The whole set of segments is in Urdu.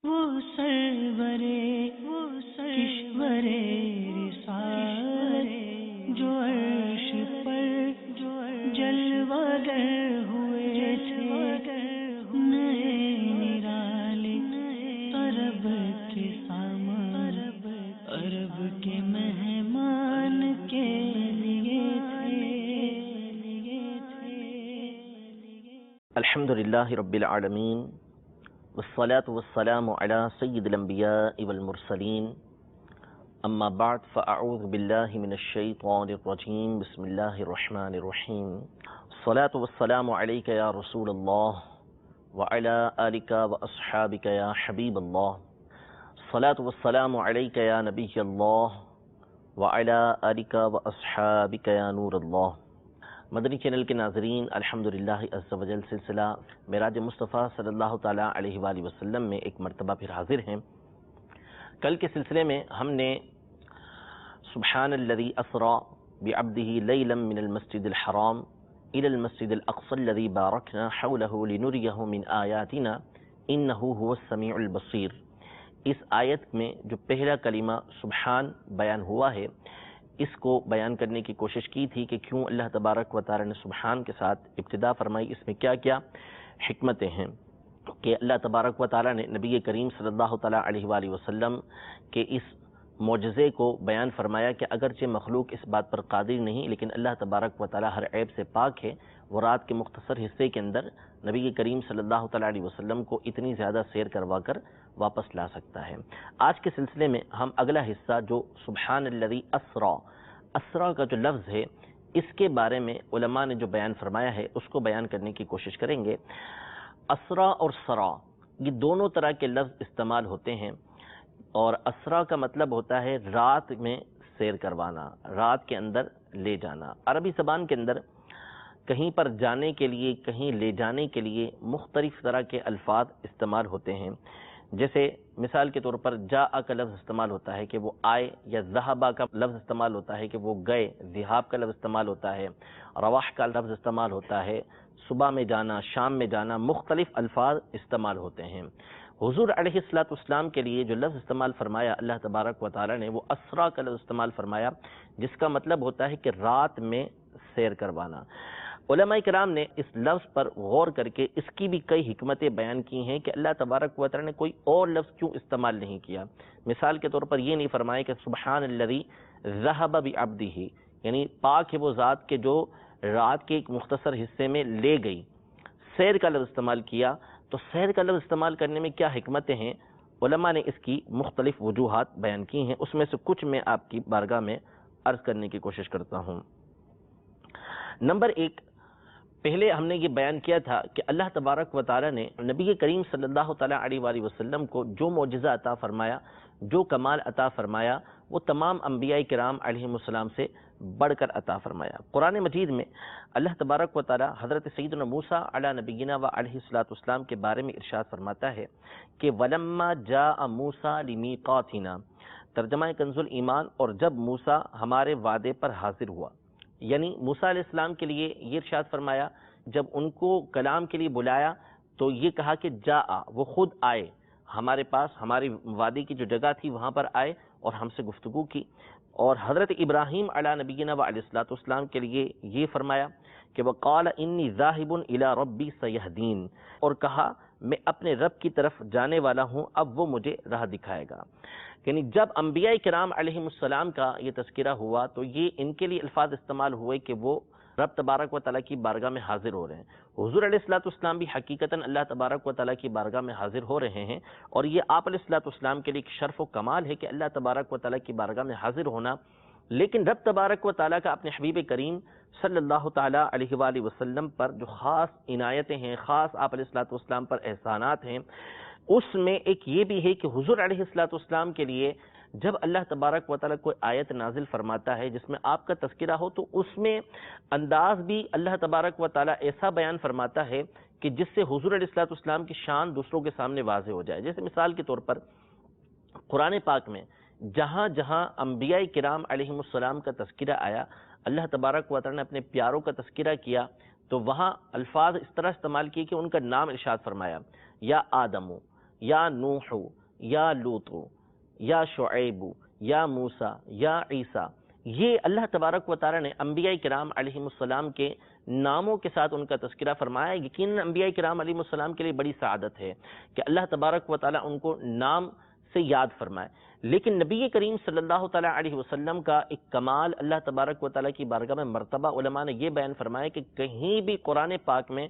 وہ سرورے کشورے رسالت جو عرش پر جلوہ گر ہوئے تھے، نئے نرالے عرب کے سامان، عرب کے مہمان کے لیے تھے۔ الحمدللہ رب العالمین والصلاة والسلام على سید الانبیاء والمرسلین، اما بعد فاعوذ باللہ من الشیطان الرجیم، بسم اللہ الرحمن الرحیم۔ الصلاة والسلام علیک یا رسول اللہ وعلی آلک واصحابک یا حبیب اللہ، الصلاة والسلام علیک یا نبی اللہ وعلی آلک واصحابک یا نور اللہ۔ مدنی چینل کے ناظرین، الحمدللہ عز و جل سلسلہ معراج مصطفیٰ صلی اللہ تعالیٰ علیہ وآلہ وسلم میں ایک مرتبہ پھر حاضر ہیں۔ کل کے سلسلے میں ہم نے سبحان الذی اسری بعبدہ لیلا من المسجد الحرام الى المسجد الاقصى الذی بارکنا حولہ لنریہ من آیاتنا انہ هو السمیع البصیر، اس آیت میں جو پہلا کلمہ سبحان بیان ہوا ہے، اس کو بیان کرنے کی کوشش کی تھی کہ کیوں اللہ تبارک و تعالی نے سبحان کے ساتھ ابتدا فرمائی، اس میں کیا کیا حکمتیں ہیں کہ اللہ تبارک و تعالی نے نبی کریم صلی اللہ تعالیٰ علیہ وآلہ وسلم کے اس معجزے کو بیان فرمایا کہ اگرچہ مخلوق اس بات پر قادر نہیں، لیکن اللہ تبارک و تعالی ہر عیب سے پاک ہے، وہ رات کے مختصر حصے کے اندر نبی کریم صلی اللہ تعالیٰ علیہ وسلم کو اتنی زیادہ سیر کروا کر واپس لا سکتا ہے۔ آج کے سلسلے میں ہم اگلا حصہ جو سبحان الذی اسری، اسری کا جو لفظ ہے، اس کے بارے میں علماء نے جو بیان فرمایا ہے اس کو بیان کرنے کی کوشش کریں گے۔ اسری اور سرا یہ دونوں طرح کے لفظ استعمال ہوتے ہیں، اور اسری کا مطلب ہوتا ہے رات میں سیر کروانا، رات کے اندر لے جانا۔ عربی زبان کے اندر کہیں پر جانے کے لیے، کہیں لے جانے کے لیے مختلف طرح کے الفاظ استعمال ہوتے ہیں، جیسے مثال کے طور پر جاء کا لفظ استعمال ہوتا ہے کہ وہ آئے، یا ذہبا کا لفظ استعمال ہوتا ہے کہ وہ گئے، ذہاب کا لفظ استعمال ہوتا ہے، رواح کا لفظ استعمال ہوتا ہے، صبح میں جانا، شام میں جانا، مختلف الفاظ استعمال ہوتے ہیں۔ حضور علیہ الصلوۃ والسلام کے لیے جو لفظ استعمال فرمایا اللہ تبارک و تعالی نے، وہ اسری کا لفظ استعمال فرمایا، جس کا مطلب ہوتا ہے کہ رات میں سیر کروانا۔ علماء کرام نے اس لفظ پر غور کر کے اس کی بھی کئی حکمتیں بیان کی ہیں کہ اللہ تبارک و تعالی نے کوئی اور لفظ کیوں استعمال نہیں کیا۔ مثال کے طور پر یہ نہیں فرمایا کہ سبحان الذی ذہب بعبدہ، یعنی پاک ہے وہ ذات کے جو رات کے ایک مختصر حصے میں لے گئی۔ سیر کا لفظ استعمال کیا، تو سیر کا لفظ استعمال کرنے میں کیا حکمتیں ہیں، علماء نے اس کی مختلف وجوہات بیان کی ہیں، اس میں سے کچھ میں آپ کی بارگاہ میں عرض کرنے کی کوشش کرتا ہوں۔ نمبر ایک، پہلے ہم نے یہ بیان کیا تھا کہ اللہ تبارک و تعالی نے نبی کریم صلی اللہ تعالیٰ علیہ وآلہ وسلم کو جو معجزہ عطا فرمایا، جو کمال عطا فرمایا، وہ تمام انبیاء کرام علیہم السلام سے بڑھ کر عطا فرمایا۔ قرآن مجید میں اللہ تبارک و تعالی حضرت سیدنا موسیٰ علی نبینا و علیہ الصلوۃ والسلام کے بارے میں ارشاد فرماتا ہے کہ وَلَمَّا جَاءَ مُوسَىٰ لِمِيقَاتِنَا، ترجمہ کنز الایمان، اور جب موسیٰ ہمارے وعدے پر حاضر ہوا، یعنی موسیٰ علیہ السلام کے لیے یہ ارشاد فرمایا، جب ان کو کلام کے لیے بلایا تو یہ کہا کہ جاء، وہ خود آئے ہمارے پاس، ہماری وادی کی جو جگہ تھی وہاں پر آئے اور ہم سے گفتگو کی۔ اور حضرت ابراہیم علی نبینا و علیہ الصلوۃ والسلام کے لیے یہ فرمایا کہ وقال انی ذاہب الی ربی سیہدین، اور کہا میں اپنے رب کی طرف جانے والا ہوں، اب وہ مجھے راہ دکھائے گا۔ یعنی جب انبیاء کرام علیہم السلام کا یہ تذکرہ ہوا تو یہ ان کے لیے الفاظ استعمال ہوئے کہ وہ رب تبارک و تعالیٰ کی بارگاہ میں حاضر ہو رہے ہیں۔ حضور علیہ الصلوۃ والسلام بھی حقیقتاً اللہ تبارک و تعالیٰ کی بارگاہ میں حاضر ہو رہے ہیں، اور یہ آپ علیہ الصلوۃ والسلام کے لیے ایک شرف و کمال ہے کہ اللہ تبارک و تعالیٰ کی بارگاہ میں حاضر ہونا۔ لیکن رب تبارک و تعالیٰ کا اپنے حبیب کریم صلی اللہ تعالیٰ علیہ وآلہ وسلم پر جو خاص عنایتیں ہیں، خاص آپ علیہ الصلوۃ والسلام پر احسانات ہیں، اس میں ایک یہ بھی ہے کہ حضور علیہ الصلوۃ والسلام کے لیے جب اللہ تبارک و تعالیٰ کوئی آیت نازل فرماتا ہے جس میں آپ کا تذکرہ ہو، تو اس میں انداز بھی اللہ تبارک و تعالیٰ ایسا بیان فرماتا ہے کہ جس سے حضور علیہ الصلوۃ والسلام کی شان دوسروں کے سامنے واضح ہو جائے۔ جیسے مثال کے طور پر قرآن پاک میں جہاں جہاں انبیاء کرام علیہم السلام کا تذکرہ آیا، اللہ تبارک و تعالیٰ نے اپنے پیاروں کا تذکرہ کیا، تو وہاں الفاظ اس طرح استعمال کیے کہ ان کا نام ارشاد فرمایا، یا آدمو، یا نوح یا لوط یا شعیب یا موسیٰ یا عیسیٰ، یہ اللہ تبارک و تعالیٰ نے انبیاء کرام علیہم السلام کے ناموں کے ساتھ ان کا تذکرہ فرمایا۔ یقیناً انبیاء کرام علیہم السلام کے لیے بڑی سعادت ہے کہ اللہ تبارک و تعالیٰ ان کو نام سے یاد فرمائے، لیکن نبی کریم صلی اللہ تعالیٰ علیہ وسلم کا ایک کمال اللہ تبارک و تعالیٰ کی بارگاہ میں مرتبہ علماء نے یہ بیان فرمایا کہ کہیں بھی قرآن پاک میں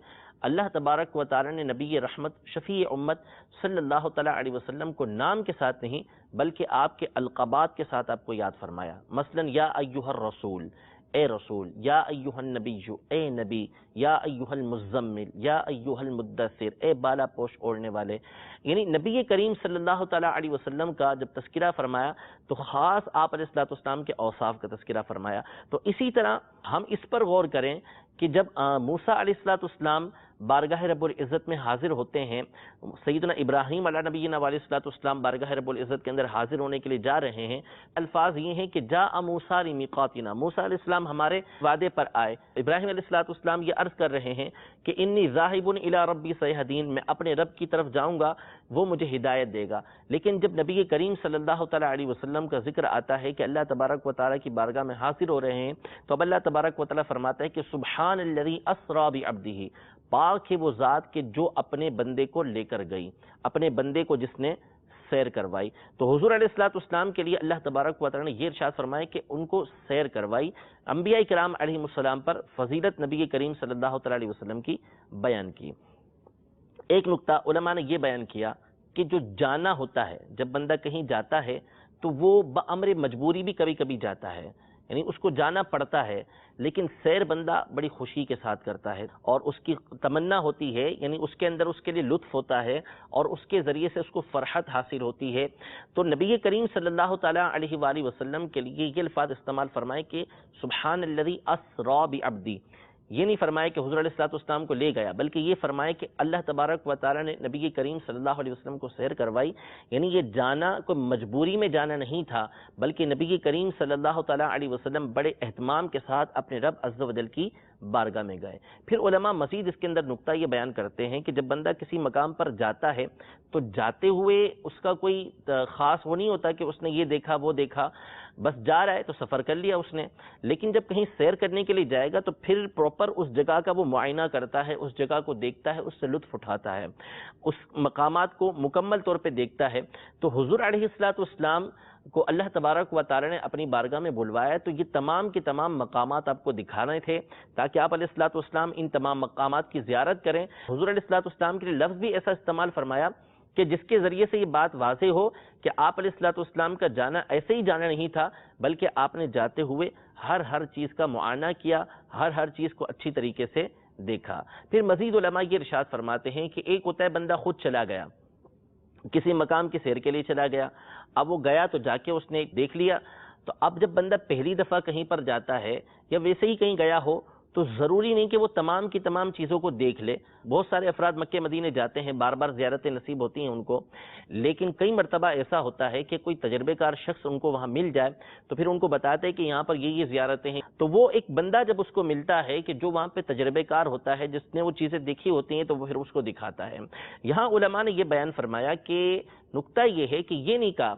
اللہ تبارک و تعالیٰ نے نبی رحمت شفیع امت صلی اللہ تعالیٰ علیہ وسلم کو نام کے ساتھ نہیں بلکہ آپ کے القابات کے ساتھ آپ کو یاد فرمایا۔ مثلا یا ایھا الرسول، اے رسول، یا ایھا النبی، اے نبی، یا ایھا المزمل، یا ایھا المدثر، اے بالا پوش اوڑھنے والے۔ یعنی نبی کریم صلی اللہ تعالیٰ علیہ وسلم کا جب تذکرہ فرمایا تو خاص آپ علیہ السلام کے اوصاف کا تذکرہ فرمایا۔ تو اسی طرح ہم اس پر غور کریں کہ جب موسیٰ علیہ السلام بارگاہ رب العزت میں حاضر ہوتے ہیں، سیدنا ابراہیم علیہ نبینا علیہ السلام بارگاہ رب العزت کے اندر حاضر ہونے کے لیے جا رہے ہیں، الفاظ یہ ہیں کہ جاء موسیٰ لمیقاتنا، موسیٰ علیہ السلام ہمارے وعدے پر آئے۔ ابراہیم علیہ السلام یہ عرض کر رہے ہیں کہ انی ذاہب الی ربی سیہدین، میں اپنے رب کی طرف جاؤں گا، وہ مجھے ہدایت دے گا۔ لیکن جب نبی کریم صلی اللہ تعالیٰ علیہ وسلم کا ذکر آتا ہے کہ اللہ تبارک و تعالیٰ کی بارگاہ میں حاضر ہو رہے ہیں، تو اب اللہ تبارک و تعالیٰ فرماتا ہے کہ سبحان الذی اسری بعبدہ، پاک ہے وہ ذات کہ جو اپنے بندے کو لے کر گئی، اپنے بندے کو جس نے سیر کروائی۔ تو حضور علیہ السلام کے لیے اللہ تبارک و تعالیٰ نے یہ ارشاد فرمایا کہ ان کو سیر کروائی۔ انبیاء کرام علیہم السلام پر فضیلت نبی کریم صلی اللہ تعالیٰ علیہ وسلم کی بیان کی۔ ایک نقطہ علماء نے یہ بیان کیا کہ جو جانا ہوتا ہے، جب بندہ کہیں جاتا ہے تو وہ بامر مجبوری بھی کبھی کبھی جاتا ہے، یعنی اس کو جانا پڑتا ہے، لیکن سیر بندہ بڑی خوشی کے ساتھ کرتا ہے اور اس کی تمنا ہوتی ہے، یعنی اس کے اندر اس کے لیے لطف ہوتا ہے اور اس کے ذریعے سے اس کو فرحت حاصل ہوتی ہے۔ تو نبی کریم صلی اللہ تعالیٰ علیہ وآلہ وسلم کے لیے یہ الفاظ استعمال فرمائے کہ سبحان الذی اسری بعبدی، یہ نہیں فرمایا کہ حضور علیہ السلام کو لے گیا، بلکہ یہ فرمایا کہ اللہ تبارک و تعالیٰ نے نبی کریم صلی اللہ علیہ وسلم کو سیر کروائی۔ یعنی یہ جانا کوئی مجبوری میں جانا نہیں تھا، بلکہ نبی کریم صلی اللہ تعالیٰ علیہ وسلم بڑے اہتمام کے ساتھ اپنے رب عز و جل کی بارگاہ میں گئے۔ پھر علماء مزید اس کے اندر نقطہ یہ بیان کرتے ہیں کہ جب بندہ کسی مقام پر جاتا ہے تو جاتے ہوئے اس کا کوئی خاص وہ نہیں ہوتا کہ اس نے یہ دیکھا وہ دیکھا، بس جا رہا ہے تو سفر کر لیا اس نے، لیکن جب کہیں سیر کرنے کے لیے جائے گا تو پھر پراپر اس جگہ کا وہ معائنہ کرتا ہے، اس جگہ کو دیکھتا ہے، اس سے لطف اٹھاتا ہے، اس مقامات کو مکمل طور پہ دیکھتا ہے۔ تو حضور علیہ السلام کو اللہ تبارک و تعالی نے اپنی بارگاہ میں بلوایا تو یہ تمام کے تمام مقامات آپ کو دکھانے تھے تاکہ آپ علیہ السلام ان تمام مقامات کی زیارت کریں۔ حضور علیہ السلام کے لیے لفظ بھی ایسا استعمال فرمایا کہ جس کے ذریعے سے یہ بات واضح ہو کہ آپ علیہ السلام کا جانا ایسے ہی جانا نہیں تھا، بلکہ آپ نے جاتے ہوئے ہر چیز کا معائنہ کیا، ہر چیز کو اچھی طریقے سے دیکھا۔ پھر مزید علماء یہ ارشاد فرماتے ہیں کہ ایک ہوتا ہے بندہ خود چلا گیا، کسی مقام کی سیر کے لیے چلا گیا، اب وہ گیا تو جا کے اس نے دیکھ لیا۔ تو اب جب بندہ پہلی دفعہ کہیں پر جاتا ہے یا ویسے ہی کہیں گیا ہو تو ضروری نہیں کہ وہ تمام کی تمام چیزوں کو دیکھ لے۔ بہت سارے افراد مکہ مدینے جاتے ہیں، بار بار زیارتیں نصیب ہوتی ہیں ان کو، لیکن کئی مرتبہ ایسا ہوتا ہے کہ کوئی تجربے کار شخص ان کو وہاں مل جائے تو پھر ان کو بتاتے ہیں کہ یہاں پر یہ زیارتیں ہیں۔ تو وہ ایک بندہ جب اس کو ملتا ہے کہ جو وہاں پہ تجربے کار ہوتا ہے، جس نے وہ چیزیں دیکھی ہوتی ہیں، تو وہ پھر اس کو دکھاتا ہے۔ یہاں علماء نے یہ بیان فرمایا کہ نقطہ یہ ہے کہ یہ نہیں کہا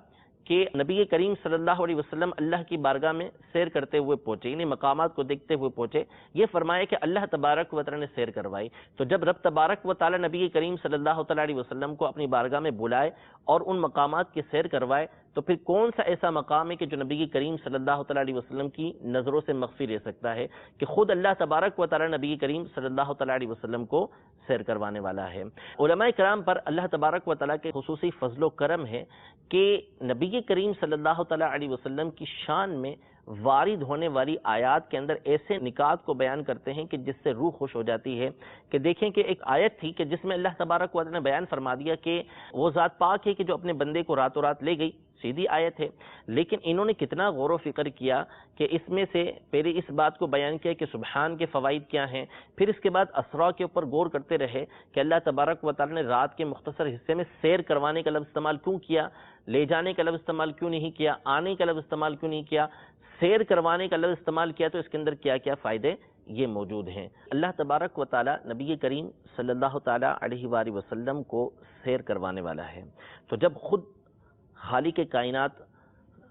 کہ نبی کریم صلی اللہ علیہ وسلم اللہ کی بارگاہ میں سیر کرتے ہوئے پہنچے، یعنی مقامات کو دیکھتے ہوئے پہنچے، یہ فرمایا کہ اللہ تبارک و تعالی نے سیر کروائی۔ تو جب رب تبارک و تعالی نبی کریم صلی اللہ تعالی علیہ وسلم کو اپنی بارگاہ میں بلائے اور ان مقامات کی سیر کروائے تو پھر کون سا ایسا مقام ہے کہ جو نبی کریم صلی اللہ تعالی علیہ وسلم کی نظروں سے مخفی رہ سکتا ہے کہ خود اللہ تبارک و تعالی نبی کریم صلی اللہ تعالی علیہ وسلم کو سیر کروانے والا ہے۔ علماء کرام پر اللہ تبارک و تعالی کے خصوصی فضل و کرم ہے کہ نبی کریم صلی اللہ تعالی علیہ وسلم کی شان میں وارد ہونے والی آیات کے اندر ایسے نکات کو بیان کرتے ہیں کہ جس سے روح خوش ہو جاتی ہے۔ کہ دیکھیں کہ ایک آیت تھی کہ جس میں اللہ تبارک و تعالی نے بیان فرما دیا کہ وہ ذات پاک ہے کہ جو اپنے بندے کو راتوں رات لے گئی، سیدھی آیت ہے، لیکن انہوں نے کتنا غور و فکر کیا کہ اس میں سے پہلے اس بات کو بیان کیا کہ سبحان کے فوائد کیا ہیں، پھر اس کے بعد اسرا کے اوپر غور کرتے رہے کہ اللہ تبارک و تعالی نے رات کے مختصر حصے میں سیر کروانے کا لفظ استعمال کیوں کیا، لے جانے کا لفظ استعمال کیوں نہیں کیا، آنے کا لفظ استعمال کیوں نہیں کیا، سیر کروانے کا لفظ استعمال کیا، تو اس کے اندر کیا کیا فائدے یہ موجود ہیں۔ اللہ تبارک و تعالی نبی کریم صلی اللہ تعالی علیہ وآلہ وسلم کو سیر کروانے والا ہے، تو جب خود خالق کائنات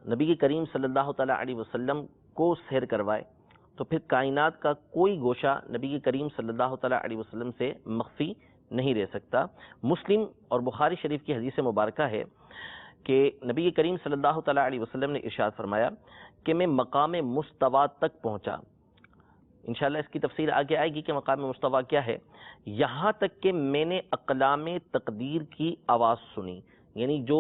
نبی کریم صلی اللہ تعالی علیہ وسلم کو سیر کروائے تو پھر کائنات کا کوئی گوشہ نبی کریم صلی اللہ تعالی علیہ وسلم سے مخفی نہیں رہ سکتا۔ مسلم اور بخاری شریف کی حدیث مبارکہ ہے کہ نبی کریم صلی اللہ تعالی علیہ وسلم نے ارشاد فرمایا کہ میں مقام مستوی تک پہنچا۔ انشاءاللہ اس کی تفسیر آگے آئے گی کہ مقام مستوی کیا ہے۔ یہاں تک کہ میں نے اقلام تقدیر کی آواز سنی، یعنی جو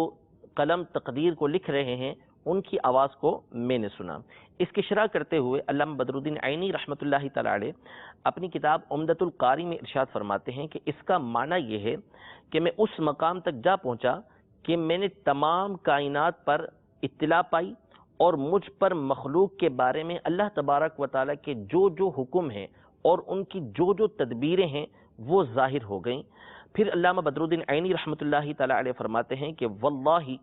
قلم تقدیر کو لکھ رہے ہیں ان کی آواز کو میں نے سنا۔ اس کی شرح کرتے ہوئے علامہ بدر الدین عینی رحمۃ اللہ تعالی علیہ اپنی کتاب عمدۃ القاری میں ارشاد فرماتے ہیں کہ اس کا معنی یہ ہے کہ میں اس مقام تک جا پہنچا کہ میں نے تمام کائنات پر اطلاع پائی اور مجھ پر مخلوق کے بارے میں اللہ تبارک و تعالیٰ کے جو جو حکم ہیں اور ان کی جو جو تدبیریں ہیں وہ ظاہر ہو گئیں۔ پھر علامہ بدر الدین عینی رحمۃ اللہ تعالی علیہ فرماتے ہیں کہ واللہ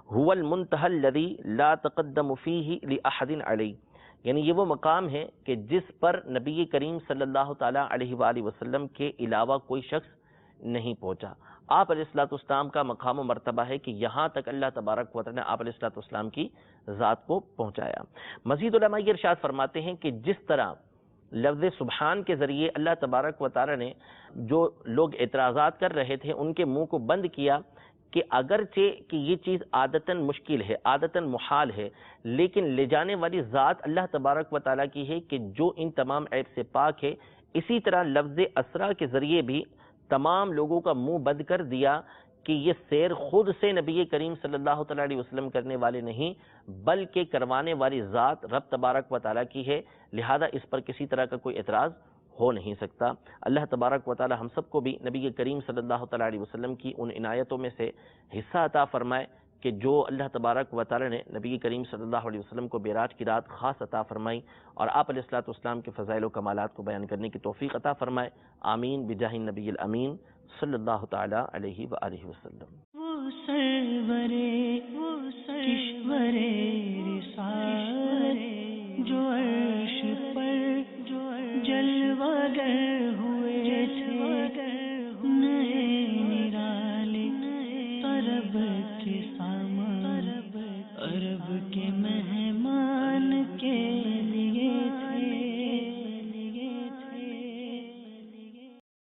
هو المنتهى الذي لا تقدم فيه لأحد علی، یعنی یہ وہ مقام ہے کہ جس پر نبی کریم صلی اللہ تعالی علیہ وآلہ وسلم کے علاوہ کوئی شخص نہیں پہنچا۔ آپ علیہ الصلوۃ والسلام کا مقام و مرتبہ ہے کہ یہاں تک اللہ تبارک و تعالی نے آپ علیہ الصلوۃ والسلام کی ذات کو پہنچایا۔ مزید علماء یہ ارشاد فرماتے ہیں کہ جس طرح لفظ سبحان کے ذریعے اللہ تبارک و تعالی نے جو لوگ اعتراضات کر رہے تھے ان کے منہ کو بند کیا کہ اگرچہ کہ یہ چیز عادتاً مشکل ہے، عادتاً محال ہے، لیکن لے جانے والی ذات اللہ تبارک و تعالیٰ کی ہے کہ جو ان تمام عیب سے پاک ہے، اسی طرح لفظ اسرا کے ذریعے بھی تمام لوگوں کا منہ بند کر دیا کہ یہ سیر خود سے نبی کریم صلی اللہ تعالیٰ علیہ وسلم کرنے والے نہیں بلکہ کروانے والی ذات رب تبارک و تعالیٰ کی ہے، لہذا اس پر کسی طرح کا کوئی اعتراض ہو نہیں سکتا۔ اللہ تبارک و تعالی ہم سب کو بھی نبی کریم صلی اللہ تعالی علیہ وسلم کی ان عنایتوں میں سے حصہ عطا فرمائے کہ جو اللہ تبارک و تعالی نے نبی کریم صلی اللہ علیہ وسلم کو معراج کی رات خاص عطا فرمائی اور آپ علیہ الصلوۃ والسلام کے فضائل و کمالات کو بیان کرنے کی توفیق عطا فرمائے۔ آمین بجاہ النبی الامین صلی اللہ تعالی علیہ وآلہ وسلم۔ وہ سرورے کشورے رسالت جو عرش پر جلوگر ہوئے تھے، نئے نرالے عرب کے سامان، عرب کے مہمان